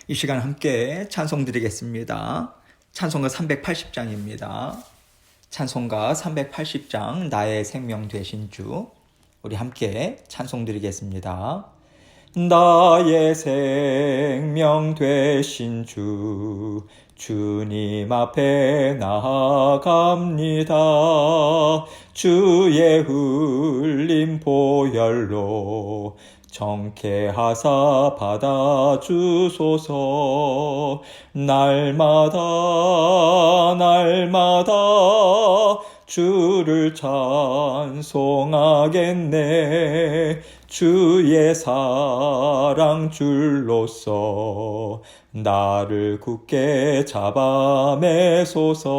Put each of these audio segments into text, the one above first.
이 시간 함께 찬송 드리겠습니다. 찬송가 380장입니다. 찬송가 380장 나의 생명 되신 주, 우리 함께 찬송 드리겠습니다. 나의 생명 되신 주, 주님 앞에 나아갑니다. 주의 흘린 보혈로 정케하사 받아주소서. 날마다 주를 찬송하겠네. 주의 사랑 줄로서 나를 굳게 잡아매소서.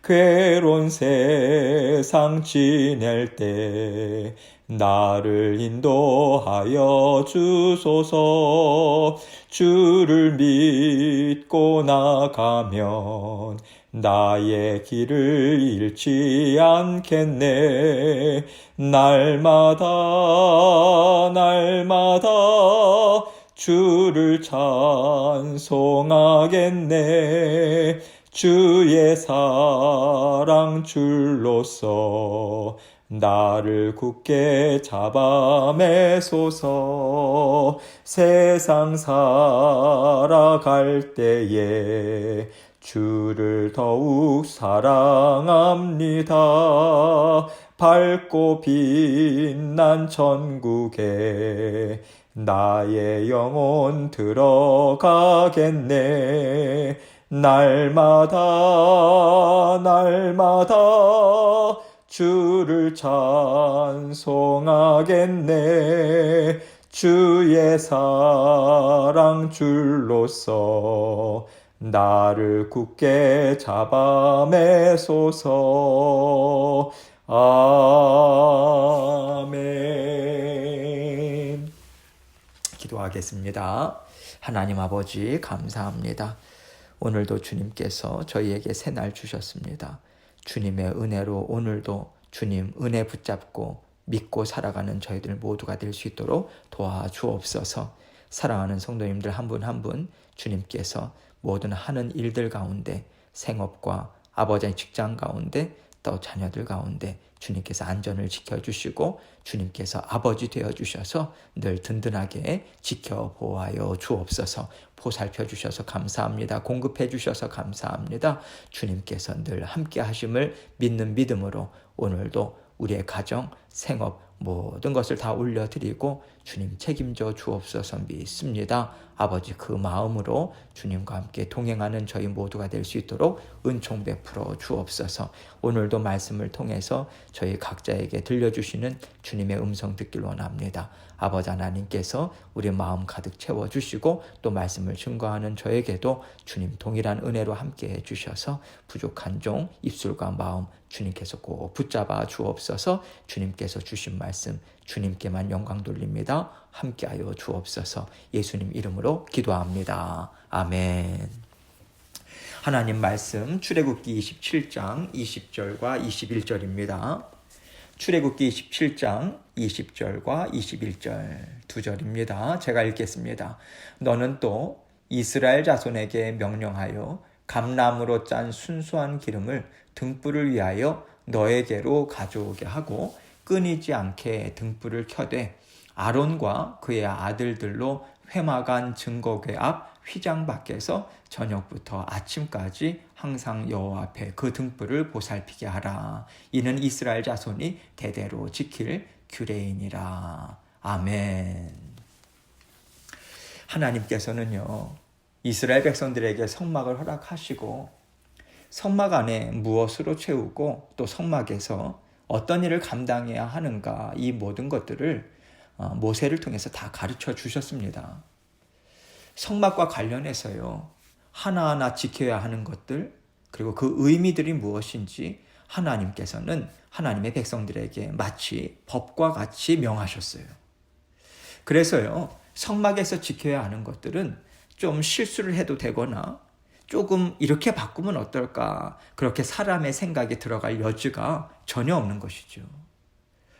괴로운 세상 지낼 때 나를 인도하여 주소서. 주를 믿고 나가면 나의 길을 잃지 않겠네. 날마다 주를 찬송하겠네. 주의 사랑 줄로서 나를 굳게 잡아매소서. 세상 살아갈 때에 주를 더욱 사랑합니다. 밝고 빛난 천국에 나의 영혼 들어가겠네. 날마다 주를 찬송하겠네. 주의 사랑 줄로서 나를 굳게 잡아매소서. 아멘. 기도하겠습니다. 하나님 아버지 감사합니다. 오늘도 주님께서 저희에게 새날 주셨습니다. 주님의 은혜로 오늘도 주님 은혜 붙잡고 믿고 살아가는 저희들 모두가 될 수 있도록 도와주옵소서. 사랑하는 성도님들 한 분 한 분 주님께서 모든 하는 일들 가운데 생업과 아버지의 직장 가운데 또 자녀들 가운데 주님께서 안전을 지켜주시고 주님께서 아버지 되어주셔서 늘 든든하게 지켜보아요 주옵소서. 보살펴 주셔서 감사합니다. 공급해 주셔서 감사합니다. 주님께서 늘 함께 하심을 믿는 믿음으로 오늘도 우리의 가정, 생업 모든 것을 다 올려드리고 주님 책임져 주옵소서 믿습니다. 아버지 그 마음으로 주님과 함께 동행하는 저희 모두가 될 수 있도록 은총 베풀어 주옵소서. 오늘도 말씀을 통해서 저희 각자에게 들려주시는 주님의 음성 듣길 원합니다. 아버지 하나님께서 우리 마음 가득 채워주시고 또 말씀을 증거하는 저에게도 주님 동일한 은혜로 함께해 주셔서 부족한 종 입술과 마음 주님께서 꼭 붙잡아 주옵소서. 주님께서 주신 말씀 주님께만 영광 돌립니다. 함께하여 주옵소서. 예수님 이름으로 기도합니다. 아멘. 하나님 말씀 출애굽기 27장 20절과 21절입니다. 출애굽기 27장 20절과 21절 두 절입니다. 제가 읽겠습니다. 너는 또 이스라엘 자손에게 명령하여 감람으로 짠 순수한 기름을 등불을 위하여 너에게로 가져오게 하고 끊이지 않게 등불을 켜되 아론과 그의 아들들로 회막안 증거궤 앞 휘장 밖에서 저녁부터 아침까지 항상 여호와 앞에 그 등불을 보살피게 하라. 이는 이스라엘 자손이 대대로 지킬 규례이니라. 아멘. 하나님께서는요 이스라엘 백성들에게 성막을 허락하시고 성막 안에 무엇으로 채우고 또 성막에서 어떤 일을 감당해야 하는가 이 모든 것들을 모세를 통해서 다 가르쳐 주셨습니다. 성막과 관련해서요 하나하나 지켜야 하는 것들 그리고 그 의미들이 무엇인지 하나님께서는 하나님의 백성들에게 마치 법과 같이 명하셨어요. 그래서요 성막에서 지켜야 하는 것들은 좀 실수를 해도 되거나 조금 이렇게 바꾸면 어떨까 그렇게 사람의 생각이 들어갈 여지가 전혀 없는 것이죠.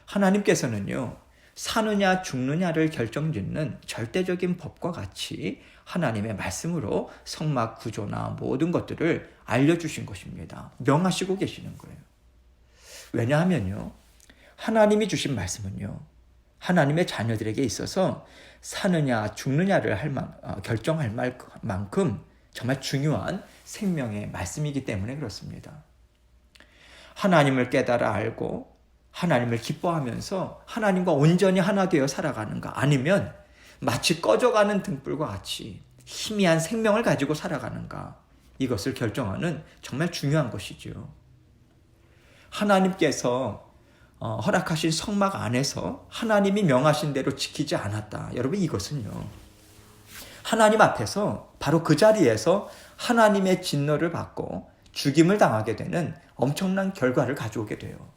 하나님께서는요 사느냐 죽느냐를 결정짓는 절대적인 법과 같이 하나님의 말씀으로 성막 구조나 모든 것들을 알려주신 것입니다. 명하시고 계시는 거예요. 왜냐하면요, 하나님이 주신 말씀은요, 하나님의 자녀들에게 있어서 사느냐 죽느냐를 결정할 만큼 정말 중요한 생명의 말씀이기 때문에 그렇습니다. 하나님을 깨달아 알고 하나님을 기뻐하면서 하나님과 온전히 하나 되어 살아가는가, 아니면 마치 꺼져가는 등불과 같이 희미한 생명을 가지고 살아가는가, 이것을 결정하는 정말 중요한 것이죠. 하나님께서 허락하신 성막 안에서 하나님이 명하신 대로 지키지 않았다. 여러분, 이것은요, 하나님 앞에서 바로 그 자리에서 하나님의 진노를 받고 죽임을 당하게 되는 엄청난 결과를 가져오게 돼요.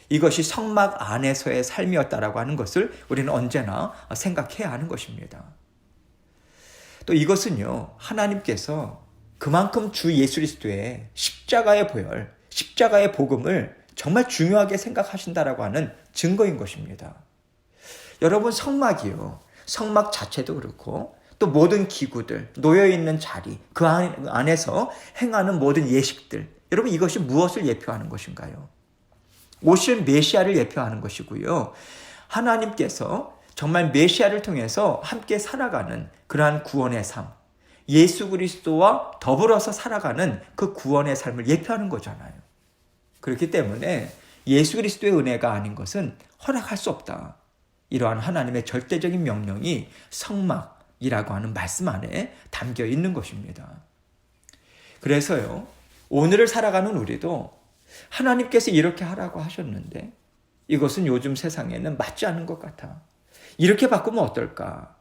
이것이 성막 안에서의 삶이었다라고 하는 것을 우리는 언제나 생각해야 하는 것입니다. 또 이것은요, 하나님께서 그만큼 주 예수 그리스도의 십자가의 보혈, 십자가의 복음을 정말 중요하게 생각하신다라고 하는 증거인 것입니다. 여러분, 성막이요, 성막 자체도 그렇고 또 모든 기구들, 놓여있는 자리, 그 안에서 행하는 모든 예식들, 여러분, 이것이 무엇을 예표하는 것인가요? 오실 메시아를 예표하는 것이고요. 하나님께서 정말 메시아를 통해서 함께 살아가는 그러한 구원의 삶, 예수 그리스도와 더불어서 살아가는 그 구원의 삶을 예표하는 거잖아요. 그렇기 때문에 예수 그리스도의 은혜가 아닌 것은 허락할 수 없다. 이러한 하나님의 절대적인 명령이 성막이라고 하는 말씀 안에 담겨 있는 것입니다. 그래서요, 오늘을 살아가는 우리도 하나님께서 이렇게 하라고 하셨는데 이것은 요즘 세상에는 맞지 않은 것 같아. 이렇게 바꾸면 어떨까?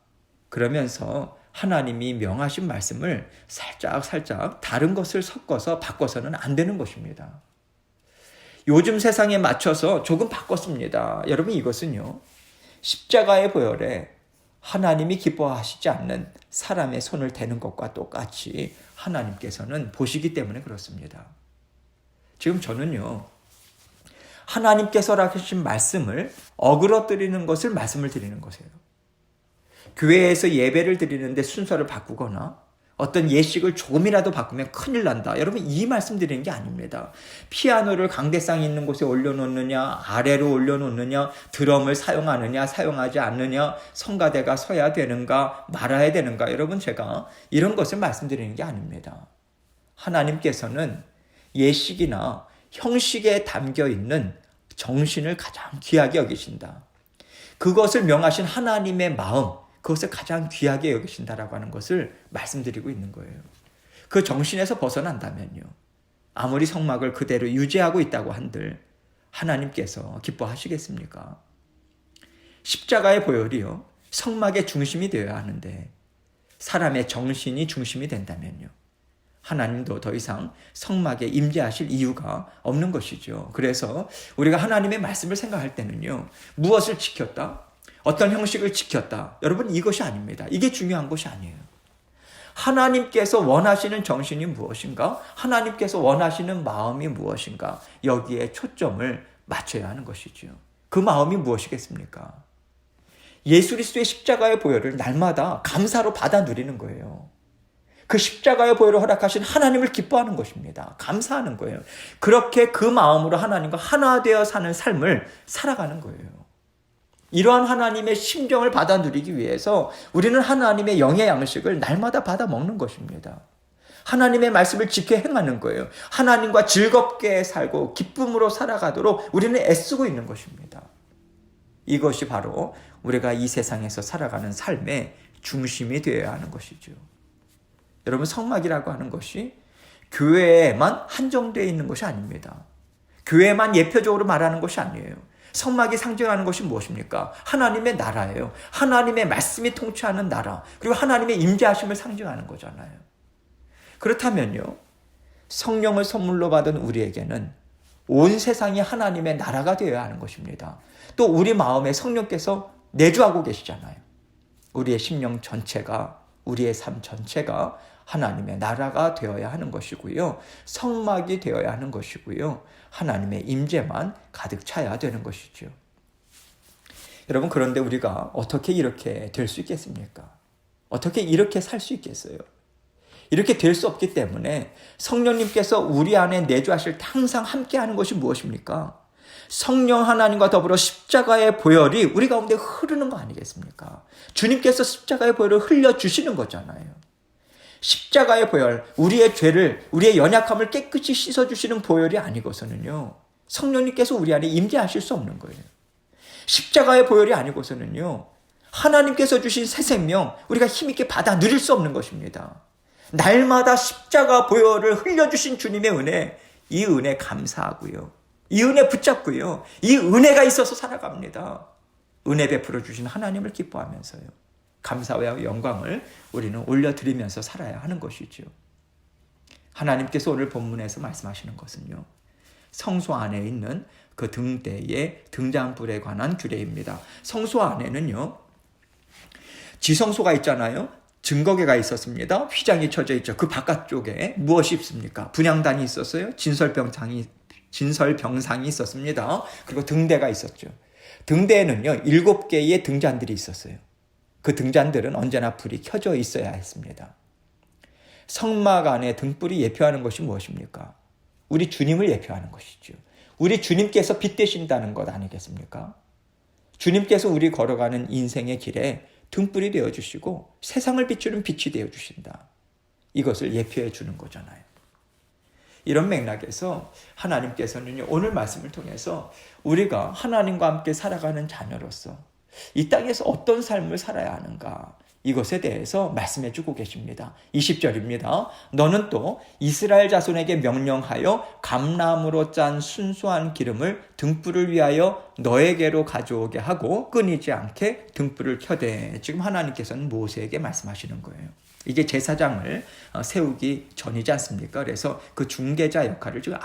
그러면서 하나님이 명하신 말씀을 살짝 다른 것을 섞어서 바꿔서는 안 되는 것입니다. 요즘 세상에 맞춰서 조금 바꿨습니다. 여러분, 이것은요, 십자가의 보혈에 하나님이 기뻐하시지 않는 사람의 손을 대는 것과 똑같이 하나님께서는 보시기 때문에 그렇습니다. 지금 저는요, 하나님께서 하신 말씀을 어그러뜨리는 것을 말씀을 드리는 것이에요. 교회에서 예배를 드리는데 순서를 바꾸거나 어떤 예식을 조금이라도 바꾸면 큰일 난다. 여러분, 이 말씀 드리는 게 아닙니다. 피아노를 강대상 있는 곳에 올려놓느냐, 아래로 올려놓느냐, 드럼을 사용하느냐, 사용하지 않느냐, 성가대가 서야 되는가, 말아야 되는가. 여러분, 제가 이런 것을 말씀드리는 게 아닙니다. 하나님께서는 예식이나 형식에 담겨 있는 정신을 가장 귀하게 여기신다. 그것을 명하신 하나님의 마음, 그것을 가장 귀하게 여기신다라고 하는 것을 말씀드리고 있는 거예요. 그 정신에서 벗어난다면요, 아무리 성막을 그대로 유지하고 있다고 한들 하나님께서 기뻐하시겠습니까? 십자가의 보혈이요, 성막의 중심이 되어야 하는데 사람의 정신이 중심이 된다면요, 하나님도 더 이상 성막에 임재하실 이유가 없는 것이죠. 그래서 우리가 하나님의 말씀을 생각할 때는요, 무엇을 지켰다? 어떤 형식을 지켰다? 여러분, 이것이 아닙니다. 이게 중요한 것이 아니에요. 하나님께서 원하시는 정신이 무엇인가? 하나님께서 원하시는 마음이 무엇인가? 여기에 초점을 맞춰야 하는 것이죠. 그 마음이 무엇이겠습니까? 예수 그리스도의 십자가의 보혈을 날마다 감사로 받아 누리는 거예요. 그 십자가의 보혈을 허락하신 하나님을 기뻐하는 것입니다. 감사하는 거예요. 그렇게 그 마음으로 하나님과 하나 되어 사는 삶을 살아가는 거예요. 이러한 하나님의 심정을 받아 누리기 위해서 우리는 하나님의 영의 양식을 날마다 받아 먹는 것입니다. 하나님의 말씀을 지켜 행하는 거예요. 하나님과 즐겁게 살고 기쁨으로 살아가도록 우리는 애쓰고 있는 것입니다. 이것이 바로 우리가 이 세상에서 살아가는 삶의 중심이 되어야 하는 것이죠. 여러분, 성막이라고 하는 것이 교회에만 한정되어 있는 것이 아닙니다. 교회만 예표적으로 말하는 것이 아니에요. 성막이 상징하는 것이 무엇입니까? 하나님의 나라예요. 하나님의 말씀이 통치하는 나라, 그리고 하나님의 임재하심을 상징하는 거잖아요. 그렇다면요, 성령을 선물로 받은 우리에게는 온 세상이 하나님의 나라가 되어야 하는 것입니다. 또 우리 마음에 성령께서 내주하고 계시잖아요. 우리의 심령 전체가, 우리의 삶 전체가 하나님의 나라가 되어야 하는 것이고요. 성막이 되어야 하는 것이고요. 하나님의 임재만 가득 차야 되는 것이죠. 여러분, 그런데 우리가 어떻게 이렇게 될 수 있겠습니까? 어떻게 이렇게 살 수 있겠어요? 이렇게 될 수 없기 때문에 성령님께서 우리 안에 내주하실 때 항상 함께하는 것이 무엇입니까? 성령 하나님과 더불어 십자가의 보혈이 우리 가운데 흐르는 거 아니겠습니까? 주님께서 십자가의 보혈을 흘려주시는 거잖아요. 십자가의 보혈, 우리의 죄를, 우리의 연약함을 깨끗이 씻어주시는 보혈이 아니고서는요, 성령님께서 우리 안에 임재하실 수 없는 거예요. 십자가의 보혈이 아니고서는요, 하나님께서 주신 새 생명, 우리가 힘있게 받아 누릴 수 없는 것입니다. 날마다 십자가 보혈을 흘려주신 주님의 은혜, 이 은혜 감사하고요. 이 은혜 붙잡고요. 이 은혜가 있어서 살아갑니다. 은혜 베풀어 주신 하나님을 기뻐하면서요. 감사와 영광을 우리는 올려드리면서 살아야 하는 것이죠. 하나님께서 오늘 본문에서 말씀하시는 것은요, 성소 안에 있는 그 등대의 등잔불에 관한 규례입니다. 성소 안에는요, 지성소가 있잖아요. 증거계가 있었습니다. 휘장이 쳐져 있죠. 그 바깥쪽에 무엇이 있습니까? 분향단이 있었어요. 진설병상이 있었습니다. 그리고 등대가 있었죠. 등대에는요, 7개의 등잔들이 있었어요. 그 등잔들은 언제나 불이 켜져 있어야 했습니다. 성막 안에 등불이 예표하는 것이 무엇입니까? 우리 주님을 예표하는 것이죠. 우리 주님께서 빛 되신다는 것 아니겠습니까? 주님께서 우리 걸어가는 인생의 길에 등불이 되어주시고 세상을 비추는 빛이 되어주신다. 이것을 예표해 주는 거잖아요. 이런 맥락에서 하나님께서는 오늘 말씀을 통해서 우리가 하나님과 함께 살아가는 자녀로서 이 땅에서 어떤 삶을 살아야 하는가, 이것에 대해서 말씀해 주고 계십니다. 20절입니다. 너는 또 이스라엘 자손에게 명령하여 감람으로 짠 순수한 기름을 등불을 위하여 너에게로 가져오게 하고 끊이지 않게 등불을 켜되. 지금 하나님께서는 모세에게 말씀하시는 거예요. 이게 제사장을 세우기 전이지 않습니까? 그래서 그 중개자 역할을 지금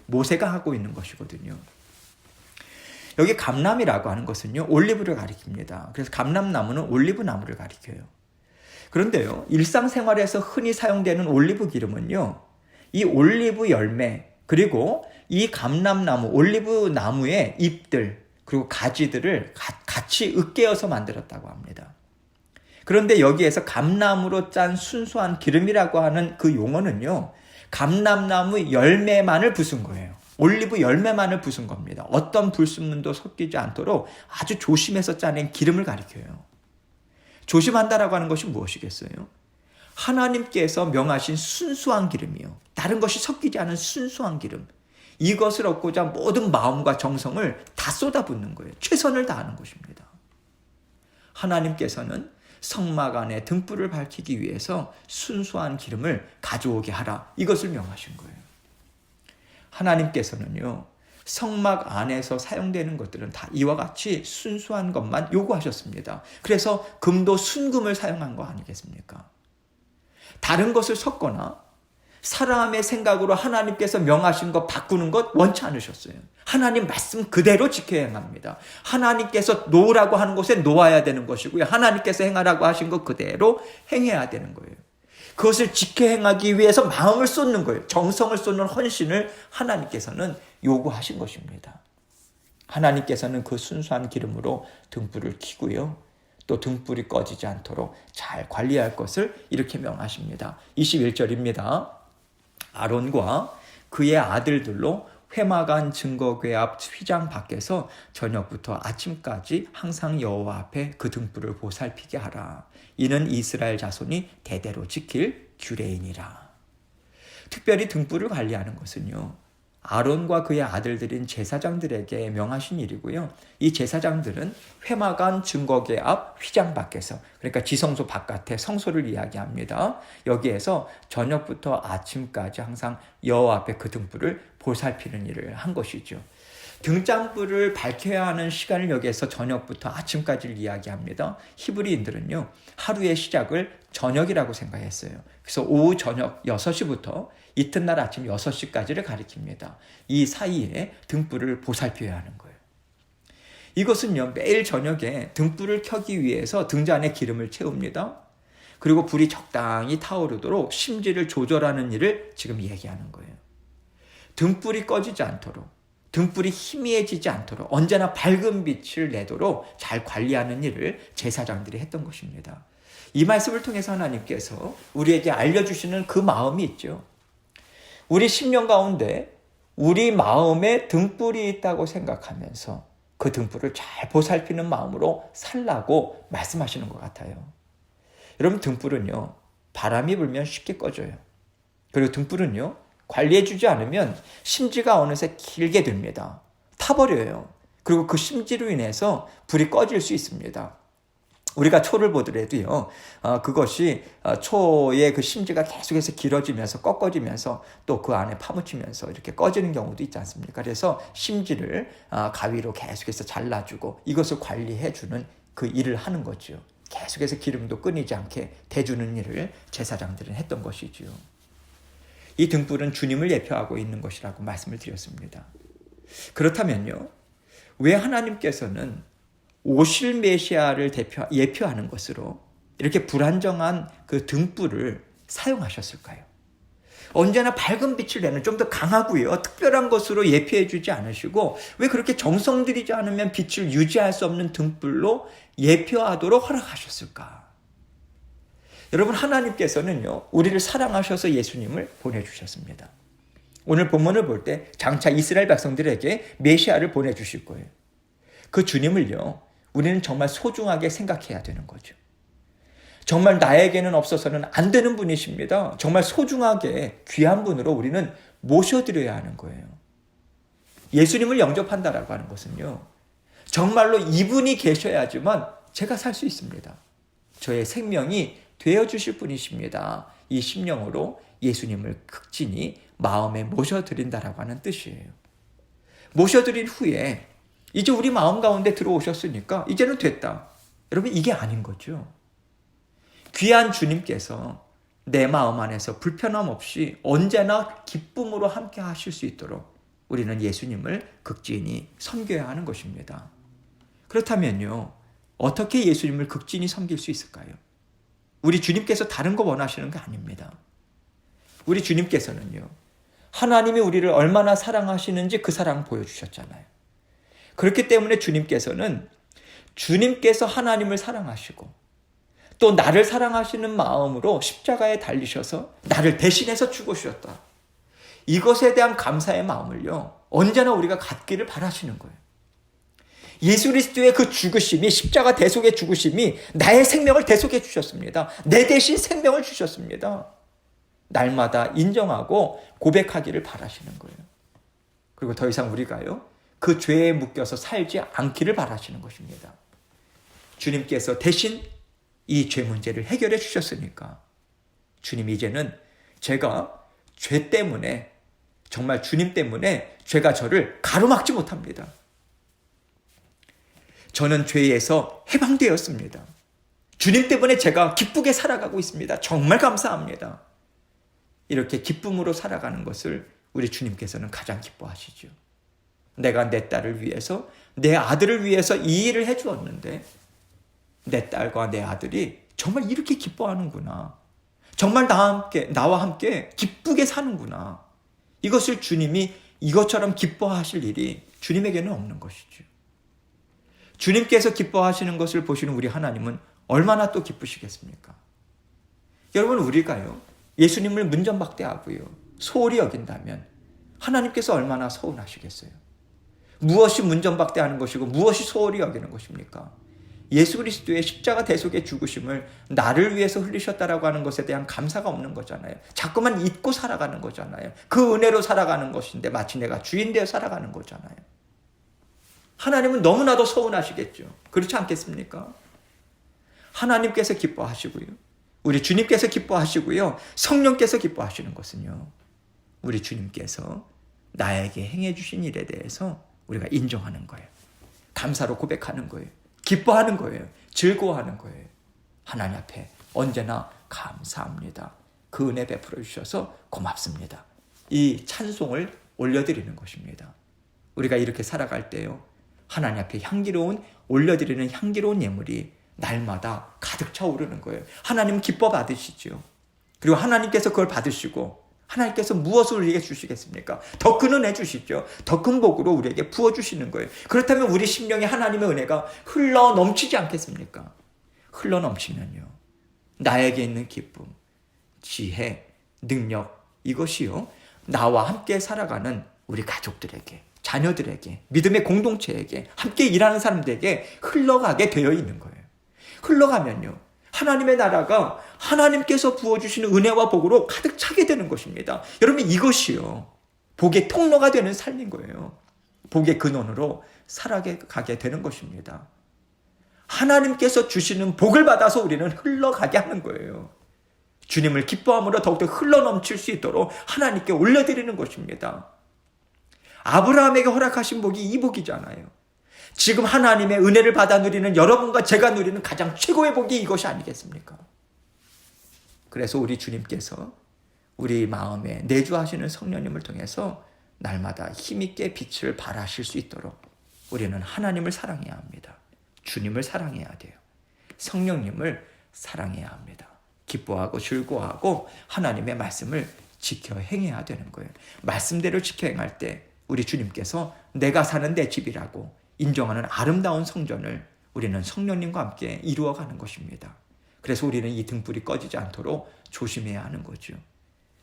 모세가 하고 있는 것이거든요. 여기 감람이라고 하는 것은요, 올리브를 가리킵니다. 그래서 감람나무는 올리브 나무를 가리켜요. 그런데요, 일상생활에서 흔히 사용되는 올리브 기름은요, 이 올리브 열매, 그리고 이 감람나무, 올리브 나무의 잎들, 그리고 가지들을 같이 으깨어서 만들었다고 합니다. 그런데 여기에서 감람으로 짠 순수한 기름이라고 하는 그 용어는요, 감람나무 열매만을 부순 거예요. 올리브 열매만을 부순 겁니다. 어떤 불순물도 섞이지 않도록 아주 조심해서 짜낸 기름을 가리켜요. 조심한다라고 하는 것이 무엇이겠어요? 하나님께서 명하신 순수한 기름이요. 다른 것이 섞이지 않은 순수한 기름. 이것을 얻고자 모든 마음과 정성을 다 쏟아붓는 거예요. 최선을 다하는 것입니다. 하나님께서는 성막 안에 등불을 밝히기 위해서 순수한 기름을 가져오게 하라. 이것을 명하신 거예요. 하나님께서는요, 성막 안에서 사용되는 것들은 다 이와 같이 순수한 것만 요구하셨습니다. 그래서 금도 순금을 사용한 거 아니겠습니까? 다른 것을 섞거나 사람의 생각으로 하나님께서 명하신 것 바꾸는 것 원치 않으셨어요. 하나님 말씀 그대로 지켜 행합니다. 하나님께서 놓으라고 하는 곳에 놓아야 되는 것이고요. 하나님께서 행하라고 하신 것 그대로 행해야 되는 거예요. 그것을 지켜 행하기 위해서 마음을 쏟는 거예요. 정성을 쏟는 헌신을 하나님께서는 요구하신 것입니다. 하나님께서는 그 순수한 기름으로 등불을 켜고요, 또 등불이 꺼지지 않도록 잘 관리할 것을 이렇게 명하십니다. 21절입니다. 아론과 그의 아들들로 회막안 증거궤 앞 휘장 밖에서 저녁부터 아침까지 항상 여호와 앞에 그 등불을 보살피게 하라. 이는 이스라엘 자손이 대대로 지킬 규례이니라. 특별히 등불을 관리하는 것은요, 아론과 그의 아들들인 제사장들에게 명하신 일이고요. 이 제사장들은 회막안 증거궤 앞 휘장 밖에서, 그러니까 지성소 바깥에 성소를 이야기합니다. 여기에서 저녁부터 아침까지 항상 여호와 앞에 그 등불을 보살피는 일을 한 것이죠. 등잔불을 밝혀야 하는 시간을 여기에서 저녁부터 아침까지를 이야기합니다. 히브리인들은요, 하루의 시작을 저녁이라고 생각했어요. 그래서 오후 저녁 6시부터 이튿날 아침 6시까지를 가리킵니다. 이 사이에 등불을 보살펴야 하는 거예요. 이것은요, 매일 저녁에 등불을 켜기 위해서 등잔에 기름을 채웁니다. 그리고 불이 적당히 타오르도록 심지를 조절하는 일을 지금 얘기하는 거예요. 등불이 꺼지지 않도록, 등불이 희미해지지 않도록 언제나 밝은 빛을 내도록 잘 관리하는 일을 제사장들이 했던 것입니다. 이 말씀을 통해서 하나님께서 우리에게 알려주시는 그 마음이 있죠. 우리 심령 가운데 우리 마음에 등불이 있다고 생각하면서 그 등불을 잘 보살피는 마음으로 살라고 말씀하시는 것 같아요. 여러분, 등불은요, 바람이 불면 쉽게 꺼져요. 그리고 등불은요, 관리해주지 않으면 심지가 어느새 길게 됩니다. 타버려요. 그리고 그 심지로 인해서 불이 꺼질 수 있습니다. 우리가 초를 보더라도요, 그것이 초의 그 심지가 계속해서 길어지면서 꺾어지면서 또 그 안에 파묻히면서 이렇게 꺼지는 경우도 있지 않습니까? 그래서 심지를 가위로 계속해서 잘라주고 이것을 관리해주는 그 일을 하는 거죠. 계속해서 기름도 끊이지 않게 대주는 일을 제사장들은 했던 것이지요. 이 등불은 주님을 예표하고 있는 것이라고 말씀을 드렸습니다. 그렇다면요, 왜 하나님께서는 오실 메시아를 예표하는 것으로 이렇게 불안정한 그 등불을 사용하셨을까요? 언제나 밝은 빛을 내는 좀 더 강하고요, 특별한 것으로 예표해 주지 않으시고 왜 그렇게 정성 들이지 않으면 빛을 유지할 수 없는 등불로 예표하도록 허락하셨을까? 여러분, 하나님께서는요, 우리를 사랑하셔서 예수님을 보내주셨습니다. 오늘 본문을 볼 때 장차 이스라엘 백성들에게 메시아를 보내주실 거예요. 그 주님을요, 우리는 정말 소중하게 생각해야 되는 거죠. 정말 나에게는 없어서는 안 되는 분이십니다. 정말 소중하게 귀한 분으로 우리는 모셔드려야 하는 거예요. 예수님을 영접한다라고 하는 것은요, 정말로 이분이 계셔야지만 제가 살 수 있습니다. 저의 생명이 되어주실 분이십니다. 이 심령으로 예수님을 극진히 마음에 모셔드린다라고 하는 뜻이에요. 모셔드린 후에 이제 우리 마음 가운데 들어오셨으니까 이제는 됐다. 여러분, 이게 아닌 거죠. 귀한 주님께서 내 마음 안에서 불편함 없이 언제나 기쁨으로 함께 하실 수 있도록 우리는 예수님을 극진히 섬겨야 하는 것입니다. 그렇다면요, 어떻게 예수님을 극진히 섬길 수 있을까요? 우리 주님께서 다른 거 원하시는 게 아닙니다. 우리 주님께서는요, 하나님이 우리를 얼마나 사랑하시는지 그 사랑 보여주셨잖아요. 그렇기 때문에 주님께서 하나님을 사랑하시고 또 나를 사랑하시는 마음으로 십자가에 달리셔서 나를 대신해서 죽으셨다. 이것에 대한 감사의 마음을요, 언제나 우리가 갖기를 바라시는 거예요. 예수 그리스도의 그 죽으심이, 십자가 대속의 죽으심이 나의 생명을 대속해 주셨습니다. 내 대신 생명을 주셨습니다. 날마다 인정하고 고백하기를 바라시는 거예요. 그리고 더 이상 우리가요, 그 죄에 묶여서 살지 않기를 바라시는 것입니다. 주님께서 대신 이 죄 문제를 해결해 주셨으니까 주님, 이제는 제가 죄 때문에, 정말 주님 때문에 죄가 저를 가로막지 못합니다. 저는 죄에서 해방되었습니다. 주님 때문에 제가 기쁘게 살아가고 있습니다. 정말 감사합니다. 이렇게 기쁨으로 살아가는 것을 우리 주님께서는 가장 기뻐하시죠. 내가 내 딸을 위해서, 내 아들을 위해서 이 일을 해주었는데 내 딸과 내 아들이 정말 이렇게 기뻐하는구나. 정말 나와 함께 기쁘게 사는구나. 이것을 주님이 이것처럼 기뻐하실 일이 주님에게는 없는 것이죠. 주님께서 기뻐하시는 것을 보시는 우리 하나님은 얼마나 또 기쁘시겠습니까? 여러분, 우리가요, 예수님을 문전박대하고요, 소홀히 여긴다면 하나님께서 얼마나 서운하시겠어요? 무엇이 문전박대하는 것이고 무엇이 소홀히 여기는 것입니까? 예수 그리스도의 십자가 대속의 죽으심을 나를 위해서 흘리셨다라고 하는 것에 대한 감사가 없는 거잖아요. 자꾸만 잊고 살아가는 거잖아요. 그 은혜로 살아가는 것인데 마치 내가 주인 되어 살아가는 거잖아요. 하나님은 너무나도 서운하시겠죠. 그렇지 않겠습니까? 하나님께서 기뻐하시고요, 우리 주님께서 기뻐하시고요, 성령께서 기뻐하시는 것은요, 우리 주님께서 나에게 행해 주신 일에 대해서 우리가 인정하는 거예요. 감사로 고백하는 거예요. 기뻐하는 거예요. 즐거워하는 거예요. 하나님 앞에 언제나 감사합니다. 그 은혜 베풀어 주셔서 고맙습니다. 이 찬송을 올려드리는 것입니다. 우리가 이렇게 살아갈 때요, 하나님 앞에 올려드리는 향기로운 예물이 날마다 가득 차오르는 거예요. 하나님은 기뻐 받으시죠. 그리고 하나님께서 그걸 받으시고 하나님께서 무엇을 우리에게 주시겠습니까? 더 큰 은혜 주시죠. 더 큰 복으로 우리에게 부어주시는 거예요. 그렇다면 우리 심령에 하나님의 은혜가 흘러 넘치지 않겠습니까? 흘러 넘치면요, 나에게 있는 기쁨, 지혜, 능력, 이것이요, 나와 함께 살아가는 우리 가족들에게, 자녀들에게, 믿음의 공동체에게, 함께 일하는 사람들에게 흘러가게 되어 있는 거예요. 흘러가면요, 하나님의 나라가 하나님께서 부어주시는 은혜와 복으로 가득 차게 되는 것입니다. 여러분, 이것이요, 복의 통로가 되는 삶인 거예요. 복의 근원으로 살아가게 되는 것입니다. 하나님께서 주시는 복을 받아서 우리는 흘러가게 하는 거예요. 주님을 기뻐함으로 더욱더 흘러넘칠 수 있도록 하나님께 올려드리는 것입니다. 아브라함에게 허락하신 복이 이 복이잖아요. 지금 하나님의 은혜를 받아 누리는 여러분과 제가 누리는 가장 최고의 복이 이것이 아니겠습니까? 그래서 우리 주님께서 우리 마음에 내주하시는 성령님을 통해서 날마다 힘있게 빛을 발하실 수 있도록 우리는 하나님을 사랑해야 합니다. 주님을 사랑해야 돼요. 성령님을 사랑해야 합니다. 기뻐하고 즐거워하고 하나님의 말씀을 지켜 행해야 되는 거예요. 말씀대로 지켜 행할 때 우리 주님께서 내가 사는 내 집이라고 인정하는 아름다운 성전을 우리는 성령님과 함께 이루어가는 것입니다. 그래서 우리는 이 등불이 꺼지지 않도록 조심해야 하는 거죠.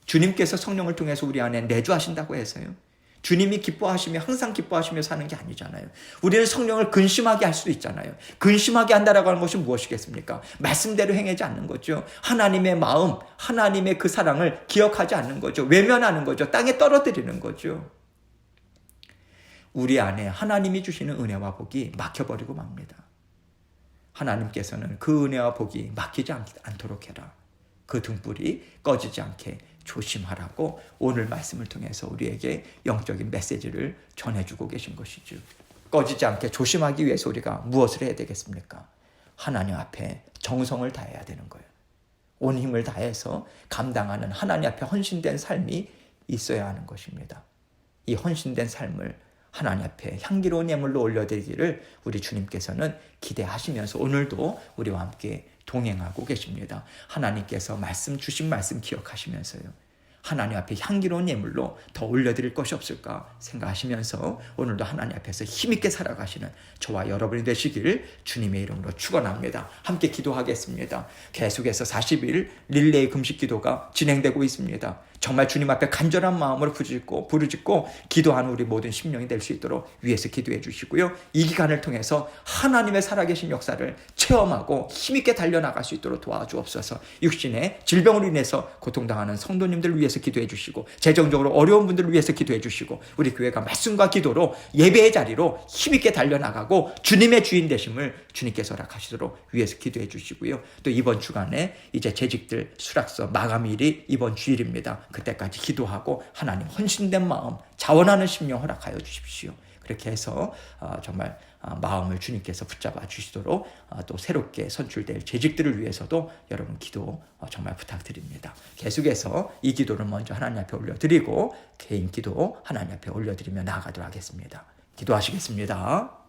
주님께서 성령을 통해서 우리 안에 내주하신다고 해서요, 주님이 기뻐하시며 항상 기뻐하시며 사는 게 아니잖아요. 우리는 성령을 근심하게 할 수도 있잖아요. 근심하게 한다라고 하는 것이 무엇이겠습니까? 말씀대로 행하지 않는 거죠. 하나님의 마음, 하나님의 그 사랑을 기억하지 않는 거죠. 외면하는 거죠. 땅에 떨어뜨리는 거죠. 우리 안에 하나님이 주시는 은혜와 복이 막혀버리고 맙니다. 하나님께서는 그 은혜와 복이 막히지 않도록 해라. 그 등불이 꺼지지 않게 조심하라고 오늘 말씀을 통해서 우리에게 영적인 메시지를 전해주고 계신 것이죠. 꺼지지 않게 조심하기 위해서 우리가 무엇을 해야 되겠습니까? 하나님 앞에 정성을 다해야 되는 거예요. 온 힘을 다해서 감당하는 하나님 앞에 헌신된 삶이 있어야 하는 것입니다. 이 헌신된 삶을 하나님 앞에 향기로운 예물로 올려드리기를 우리 주님께서는 기대하시면서 오늘도 우리와 함께 동행하고 계십니다. 하나님께서 주신 말씀 기억하시면서요, 하나님 앞에 향기로운 예물로 더 올려드릴 것이 없을까 생각하시면서 오늘도 하나님 앞에서 힘있게 살아가시는 저와 여러분이 되시길 주님의 이름으로 축원합니다. 함께 기도하겠습니다. 계속해서 40일 릴레이 금식 기도가 진행되고 있습니다. 정말 주님 앞에 간절한 마음으로 부르짖고 기도하는 우리 모든 심령이 될 수 있도록 위에서 기도해 주시고요. 이 기간을 통해서 하나님의 살아계신 역사를 체험하고 힘있게 달려나갈 수 있도록 도와주옵소서. 육신의 질병으로 인해서 고통당하는 성도님들을 위해서 기도해 주시고, 재정적으로 어려운 분들을 위해서 기도해 주시고, 우리 교회가 말씀과 기도로 예배의 자리로 힘있게 달려나가고 주님의 주인 되심을 주님께서 허락하시도록 위해서 기도해 주시고요. 또 이번 주간에 이제 재직들 수락서 마감일이 이번 주일입니다. 그때까지 기도하고 하나님 헌신된 마음, 자원하는 심령 허락하여 주십시오. 그렇게 해서 정말 마음을 주님께서 붙잡아 주시도록 또 새롭게 선출될 재직들을 위해서도 여러분 기도 정말 부탁드립니다. 계속해서 이 기도를 먼저 하나님 앞에 올려드리고 개인 기도 하나님 앞에 올려드리며 나아가도록 하겠습니다. 기도하시겠습니다.